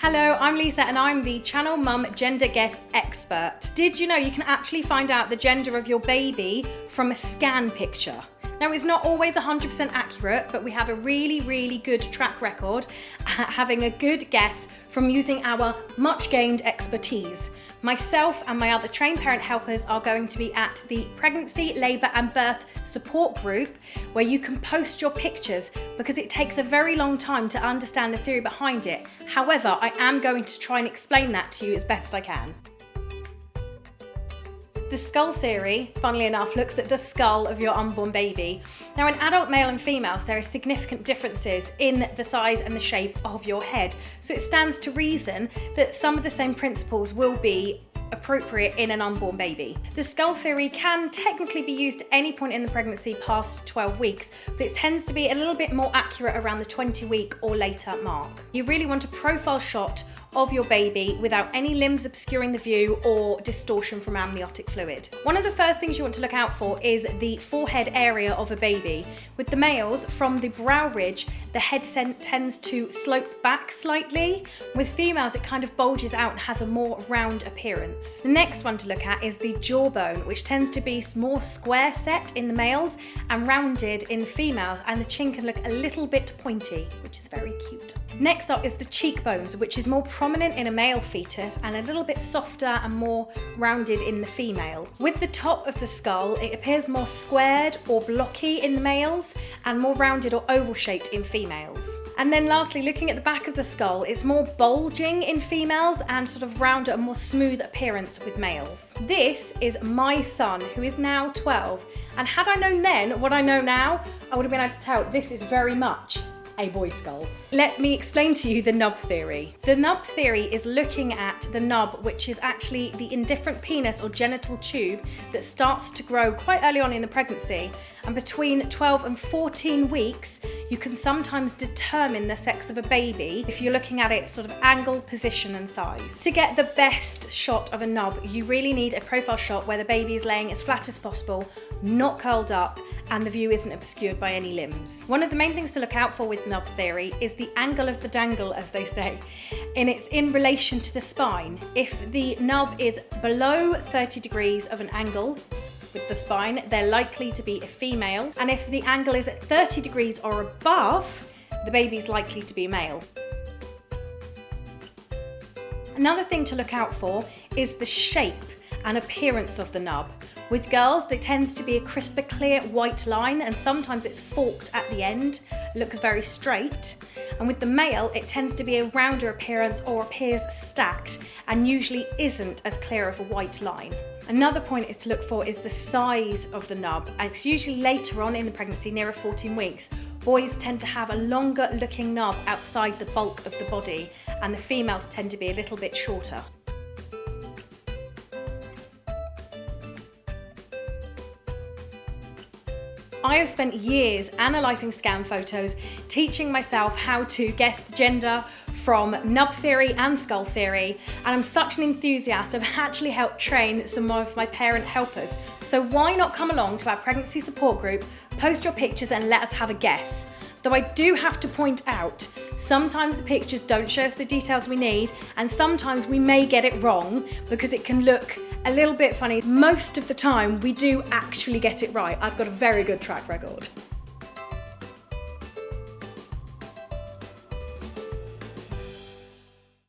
Hello, I'm Lisa and I'm the Channel Mum Gender Guess Expert. Did you know you can actually find out the gender of your baby from a scan picture? Now, it's not always 100% accurate, but we have a really good track record at having a good guess from using our much gained expertise. Myself and my other trained parent helpers are going to be at the Pregnancy, Labour and Birth Support Group, where you can post your pictures because it takes a very long time to understand the theory behind it. However, I am going to try and explain that to you as best I can. The skull theory, funnily enough, looks at the skull of your unborn baby. Now, in adult male and females, there are significant differences in the size and the shape of your head. So it stands to reason that some of the same principles will be appropriate in an unborn baby. The skull theory can technically be used at any point in the pregnancy past 12 weeks, but it tends to be a little bit more accurate around the 20-week or later mark. You really want a profile shot of your baby without any limbs obscuring the view or distortion from amniotic fluid. One of the first things you want to look out for is the forehead area of a baby. With the males, from the brow ridge, the head tends to slope back slightly. With females, it kind of bulges out and has a more round appearance. The next one to look at is the jawbone, which tends to be more square set in the males and rounded in the females, and the chin can look a little bit pointy, which is very cute. Next up is the cheekbones, which is more prominent in a male fetus and a little bit softer and more rounded in the female. With the top of the skull, it appears more squared or blocky in the males and more rounded or oval shaped in females. And then lastly, looking at the back of the skull, it's more bulging in females and sort of rounder and more smooth appearance with males. This is my son, who is now 12, and had I known then what I know now, I would have been able to tell this is very much a boy skull. Let me explain to you the nub theory. The nub theory is looking at the nub, which is actually the indifferent penis or genital tube that starts to grow quite early on in the pregnancy. And between 12 and 14 weeks, you can sometimes determine the sex of a baby if you're looking at its sort of angle, position and size. To get the best shot of a nub, you really need a profile shot where the baby is laying as flat as possible, not curled up, and the view isn't obscured by any limbs. One of the main things to look out for with nub theory is the angle of the dangle, as they say, and it's in relation to the spine. If the nub is below 30 degrees of an angle with the spine, they're likely to be a female, and if the angle is at 30 degrees or above, the baby's likely to be a male. Another thing to look out for is the shape and appearance of the nub. With girls, there tends to be a crisper, clear white line, and sometimes it's forked at the end, looks very straight. And with the male, it tends to be a rounder appearance or appears stacked and usually isn't as clear of a white line. Another point is to look for is the size of the nub, and it's usually later on in the pregnancy, nearer 14 weeks. Boys tend to have a longer looking nub outside the bulk of the body, and the females tend to be a little bit shorter. I have spent years analysing scan photos, teaching myself how to guess the gender from nub theory and skull theory, and I'm such an enthusiast. I've actually helped train some of my parent helpers. So why not come along to our pregnancy support group, post your pictures and let us have a guess. Though I do have to point out, sometimes the pictures don't show us the details we need, and sometimes we may get it wrong because it can look a little bit funny. Most of the time, we do actually get it right. I've got a very good track record.